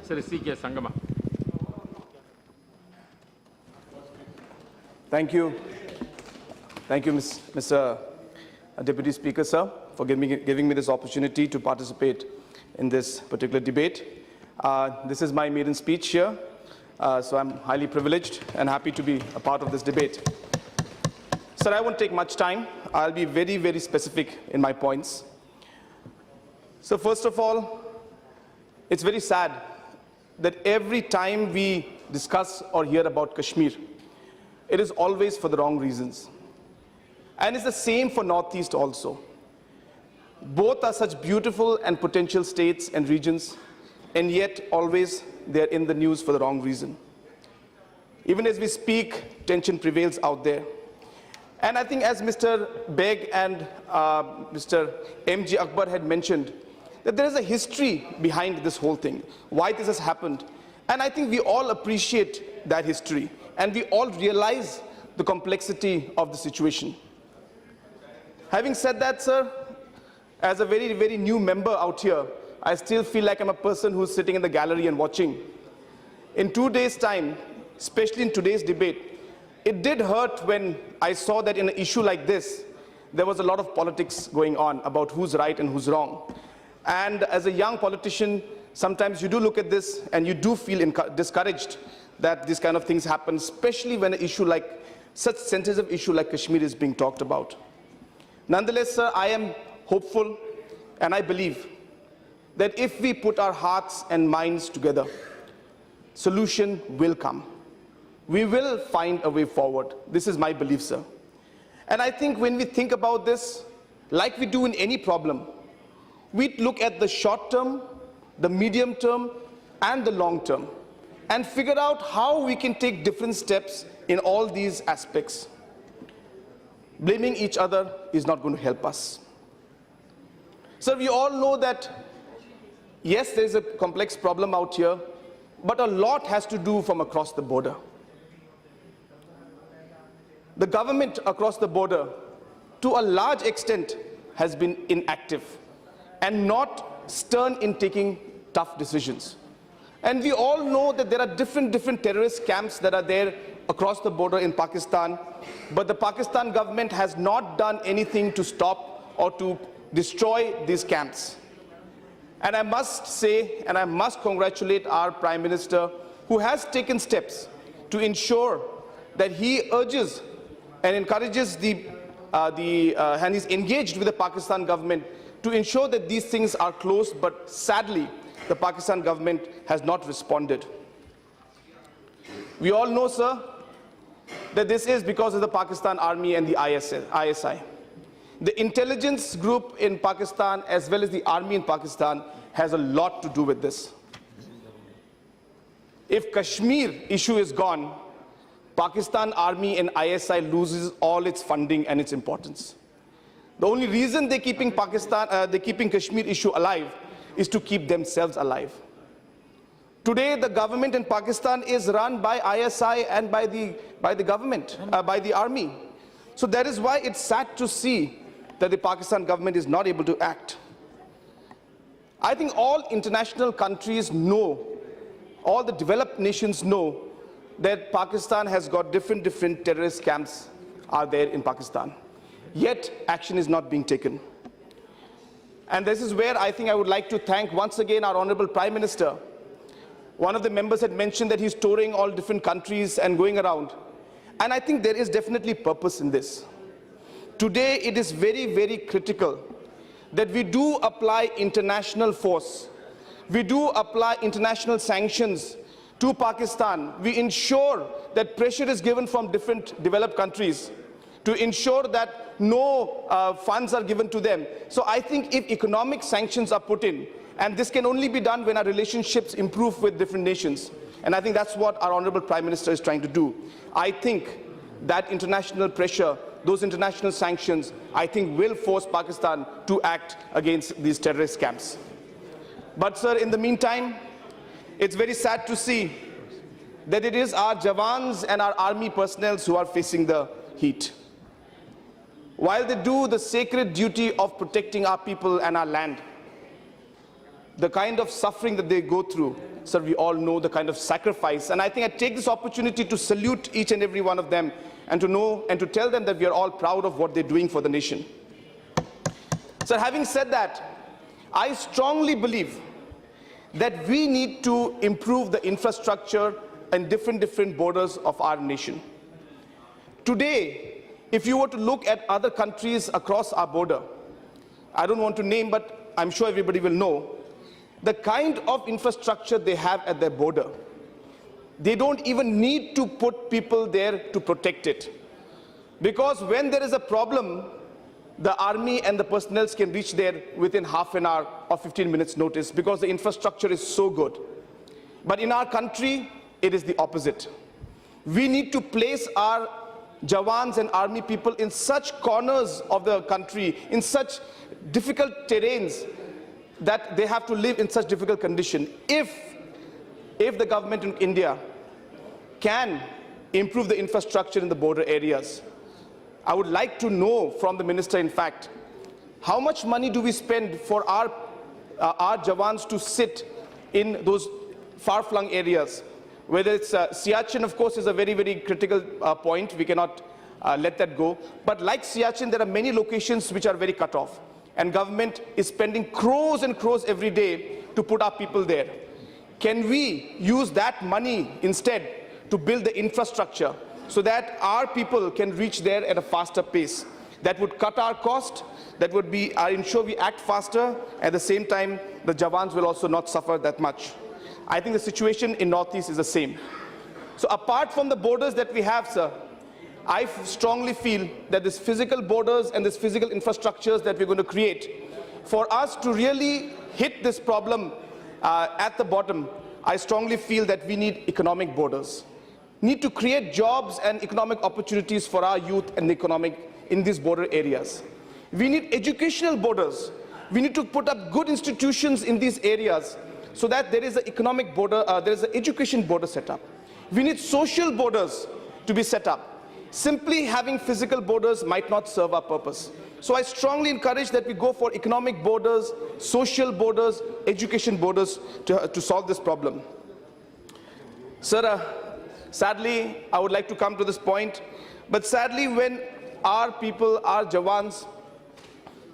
Sir, C.K. Sangma. Thank you. Thank you, Mr. Deputy Speaker, sir, for giving me this opportunity to participate in this particular debate. This is my maiden speech here, so I'm highly privileged and happy to be a part of this debate. Sir, I won't take much time. I'll be very, very specific in my points. So first of all, it's very sad that every time we discuss or hear about Kashmir, it is always for the wrong reasons. And it's the same for Northeast also. Both are such beautiful and potential states and regions, and yet always they're in the news for the wrong reason. Even as we speak, tension prevails out there. And I think as Mr. Beg and Mr. M.G. Akbar had mentioned, that there is a history behind this whole thing, why this has happened. And I think we all appreciate that history, and we all realize the complexity of the situation. Having said that, sir, as a very, very new member out here, I still feel like I'm a person who's sitting in the gallery and watching. In 2 days' time, especially in today's debate, it did hurt when I saw that in an issue like this, there was a lot of politics going on about who's right and who's wrong. And as a young politician, sometimes you do look at this and you do feel discouraged that these kind of things happen, especially when an issue like, such sensitive issue like Kashmir is being talked about. Nonetheless, sir, I am hopeful and I believe that if we put our hearts and minds together, solution will come. We will find a way forward. This is my belief, sir. And I think when we think about this, like we do in any problem, we look at the short term, the medium term, and the long term, and figure out how we can take different steps in all these aspects. Blaming each other is not going to help us. Sir, we all know that, yes, there is a complex problem out here, but a lot has to do from across the border. The government across the border, to a large extent, has been inactive and not stern in taking tough decisions. And we all know that there are different terrorist camps that are there across the border in Pakistan, but the Pakistan government has not done anything to stop or to destroy these camps. And I must say, and I must congratulate our Prime Minister, who has taken steps to ensure that he urges and encourages and is engaged with the Pakistan government to ensure that these things are closed, but sadly, the Pakistan government has not responded. We all know, sir, that this is because of the Pakistan Army and the ISI. The intelligence group in Pakistan, as well as the army in Pakistan, has a lot to do with this. If Kashmir issue is gone, Pakistan Army and ISI loses all its funding and its importance. The only reason they're keeping Kashmir issue alive is to keep themselves alive. Today, the government in Pakistan is run by ISI and by the government, by the army. So that is why it's sad to see that the Pakistan government is not able to act. I think all international countries know, all the developed nations know, that Pakistan has got different terrorist camps are there in Pakistan. Yet, action is not being taken. And this is where I think I would like to thank once again our Honorable Prime Minister. One of the members had mentioned that he's touring all different countries and going around. And I think there is definitely purpose in this. Today, it is very, very critical that we do apply international force. We do apply international sanctions to Pakistan. We ensure that pressure is given from different developed countries to ensure that no funds are given to them. So I think if economic sanctions are put in, and this can only be done when our relationships improve with different nations, and I think that's what our Honorable Prime Minister is trying to do. I think that international pressure, those international sanctions, I think will force Pakistan to act against these terrorist camps. But sir, in the meantime, it's very sad to see that it is our Jawans and our army personnel who are facing the heat. While they do the sacred duty of protecting our people and our land, the kind of suffering that they go through, sir, we all know the kind of sacrifice. And I think I take this opportunity to salute each and every one of them and to know and to tell them that we are all proud of what they're doing for the nation. Sir, having said that, I strongly believe that we need to improve the infrastructure in different borders of our nation. Today, if you were to look at other countries across our border, I don't want to name, but I'm sure everybody will know, the kind of infrastructure they have at their border. They don't even need to put people there to protect it. Because when there is a problem, the army and the personnel can reach there within half an hour or 15 minutes notice because the infrastructure is so good. But in our country, it is the opposite. We need to place our Jawans and army people in such corners of the country, in such difficult terrains, that they have to live in such difficult condition. If the government in India can improve the infrastructure in the border areas, I would like to know from the minister, in fact, how much money do we spend for our Jawans to sit in those far-flung areas? Whether it's Siachen, of course, is a very critical point. We cannot let that go. But like Siachen, there are many locations which are very cut off. And government is spending crores and crores every day to put our people there. Can we use that money instead to build the infrastructure so that our people can reach there at a faster pace? That would cut our cost, that would ensure we act faster. At the same time, the Jawans will also not suffer that much. I think the situation in Northeast is the same. So apart from the borders that we have, sir, I strongly feel that this physical borders and this physical infrastructures that we're going to create, for us to really hit this problem at the bottom, I strongly feel that we need economic borders. Need to create jobs and economic opportunities for our youth and in these border areas. We need educational borders. We need to put up good institutions in these areas so that there is an economic border, there is an education border set up. We need social borders to be set up. Simply having physical borders might not serve our purpose. So I strongly encourage that we go for economic borders, social borders, education borders to solve this problem. Sir, sadly, I would like to come to this point, but sadly when our people, our Jawans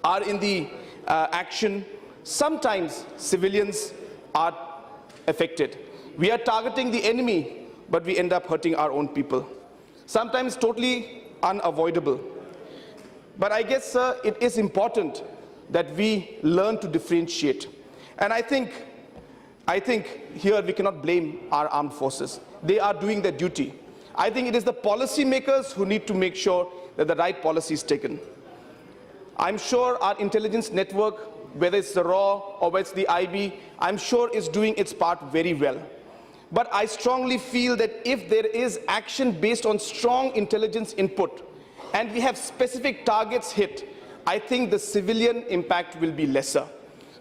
are in the action, sometimes civilians are affected. We are targeting the enemy, but we end up hurting our own people. Sometimes totally unavoidable. But I guess, sir, it is important that we learn to differentiate. And I think here we cannot blame our armed forces. They are doing their duty. I think it is the policymakers who need to make sure that the right policy is taken. I'm sure our intelligence network, whether it's the RAW or whether it's the IB, I'm sure is doing its part very well. But I strongly feel that if there is action based on strong intelligence input and we have specific targets hit, I think the civilian impact will be lesser.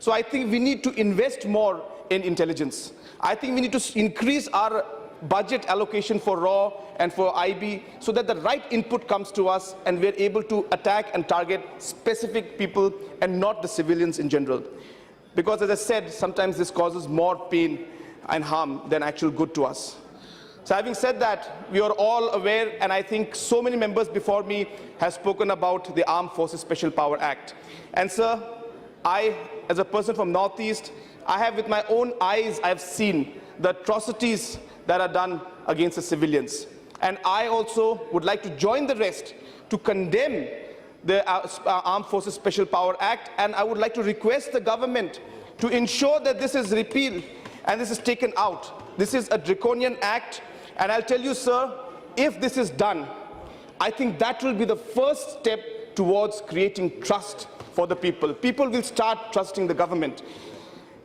So I think we need to invest more in intelligence. I think we need to increase our budget allocation for RAW and for IB so that the right input comes to us and we're able to attack and target specific people and not the civilians in general. Because as I said, sometimes this causes more pain and harm than actual good to us. So having said that, we are all aware, and I think so many members before me have spoken about the Armed Forces Special Power Act. And sir, I, as a person from Northeast, I have with my own eyes, I have seen the atrocities that are done against the civilians. And I also would like to join the rest to condemn the Armed Forces Special Power Act, and I would like to request the government to ensure that this is repealed and this is taken out. This is a draconian act, and I'll tell you, sir, if this is done, I think that will be the first step towards creating trust for the people. People will start trusting the government.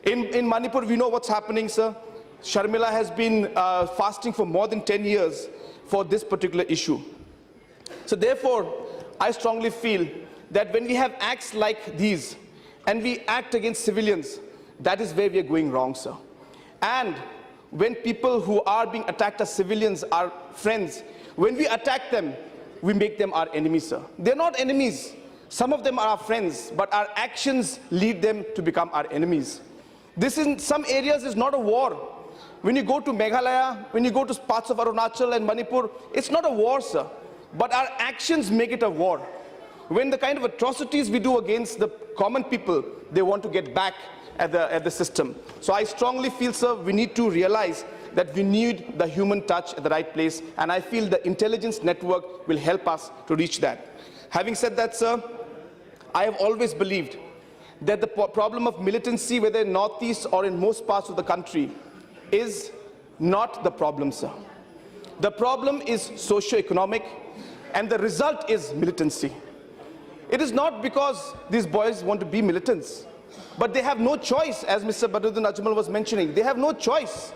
In Manipur, we know what's happening, sir. Sharmila has been fasting for more than 10 years for this particular issue. So therefore, I strongly feel that when we have acts like these and we act against civilians, that is where we are going wrong, sir. And when people who are being attacked as civilians are friends, when we attack them, we make them our enemies, sir. They're not enemies. Some of them are our friends, but our actions lead them to become our enemies. This in some areas is not a war. When you go to Meghalaya, when you go to parts of Arunachal and Manipur, it's not a war, sir. But our actions make it a war. When the kind of atrocities we do against the common people, they want to get back at the system. So I strongly feel, sir, we need to realize that we need the human touch at the right place, and I feel the intelligence network will help us to reach that. Having said that, sir, I have always believed that the problem of militancy, whether in Northeast or in most parts of the country, is not the problem, sir. The problem is socio-economic, and the result is militancy. It is not because these boys want to be militants, but they have no choice, as Mr. Badruddin Ajmal was mentioning. They have no choice.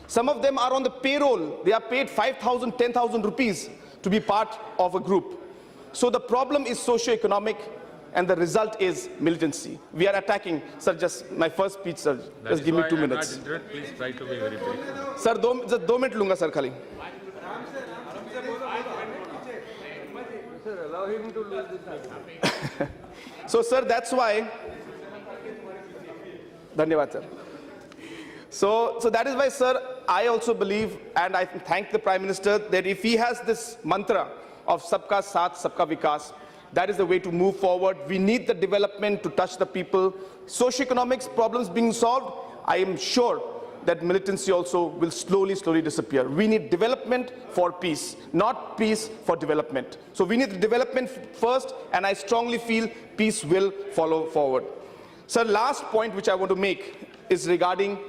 Some of them are on the payroll. They are paid 5,000, 10,000 rupees to be part of a group. So the problem is socio-economic, and the result is militancy. We are attacking, sir, just my first speech, sir. Just give me 2 minutes. Please try to be very brief. Sir, just 2 minutes lunga, sir, khali. Sir, allow him to lose this. So, sir, that's why. Dhanyavad, sir. So that is why, sir, I also believe, and I thank the Prime Minister, that if he has this mantra of Sabka Saath, Sabka Vikas, that is the way to move forward. We need the development to touch the people. Socioeconomics problems being solved, I am sure that militancy also will slowly disappear. We need development for peace, not peace for development. So we need the development first, and I strongly feel peace will follow forward. Sir, last point which I want to make is regarding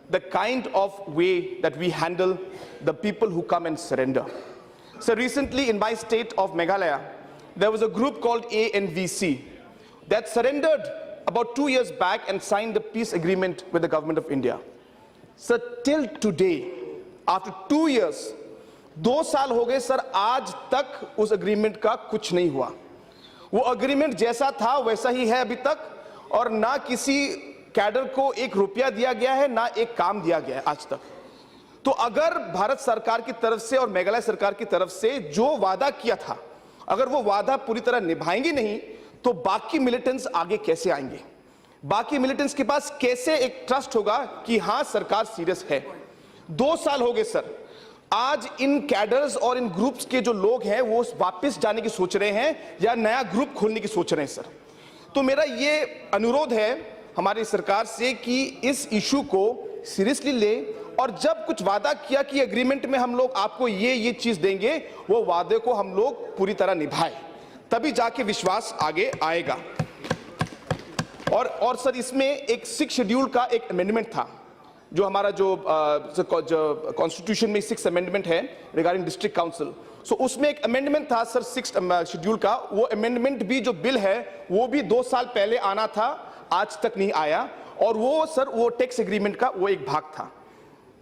the kind of way that we handle the people who come and surrender. So recently in my state of Meghalaya, there was a group called ANVC that surrendered about 2 years back and signed the peace agreement with the government of India. So till today, after 2 years, 2 साल हो गए sir, आज तक उस agreement का कुछ नहीं हुआ. वो agreement जैसा था वैसा ही है अभी तक, और ना किसी कैडर को 1 रुपया दिया गया है, ना एक काम दिया गया है आज तक. तो अगर भारत सरकार की तरफ से और मेघालय सरकार की तरफ से जो वादा किया था, अगर वो वादा पूरी तरह निभाएंगे नहीं, तो बाकी मिलिटेंट्स आगे कैसे आएंगे? बाकी मिलिटेंट्स के पास कैसे एक ट्रस्ट होगा कि हां सरकार सीरियस है? 2 साल हो गए सर. आज इन कैडर्स और इन ग्रुप्स के जो लोग हैं वो वापस जाने की सोच रहे हैं या नया ग्रुप खोलने की सोच रहे हैं सर. तो मेरा ये अनुरोध है हमारी सरकार से कि इस इशू को सीरियसली ले, और जब कुछ वादा किया कि एग्रीमेंट में हम लोग आपको ये चीज देंगे, वो वादे को हम लोग पूरी तरह निभाएं, तभी जाके विश्वास आगे आएगा. और सर, इसमें एक 6 शेड्यूल का एक अमेंडमेंट था, जो हमारा जो कॉन्स्टिट्यूशन में 6 अमेंडमेंट है रिगार्डिंग डिस्ट्रिक्ट काउंसिल. सो उसमें एक अमेंडमेंट था सर 6 शेड्यूल का. वो अमेंडमेंट भी जो बिल है वो भी 2 साल पहले आना था, आज तक नहीं आया, और वो सर वो टैक्स एग्रीमेंट का वो एक भाग था.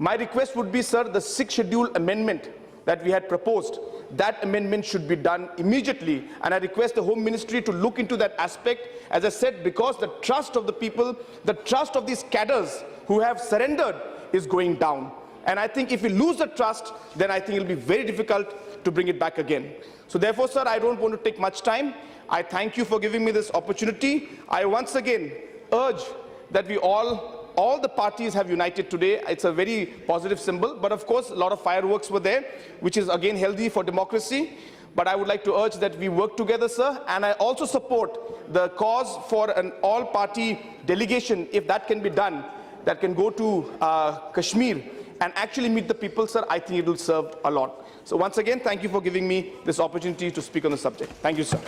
My request would be, sir, the 6th schedule amendment that we had proposed, that amendment should be done immediately, and I request the Home Ministry to look into that aspect, as I said, because the trust of the people, the trust of these cadres who have surrendered is going down. And I think if we lose the trust, then I think it will be very difficult to bring it back again. So therefore, sir, I don't want to take much time. I thank you for giving me this opportunity. I once again urge that we all the parties have united today. It's a very positive symbol, but of course a lot of fireworks were there, which is again healthy for democracy. But I would like to urge that we work together, sir, and I also support the cause for an all-party delegation, if that can be done, that can go to Kashmir and actually meet the people, sir. I think it will serve a lot. So once again, thank you for giving me this opportunity to speak on the subject. Thank you, sir.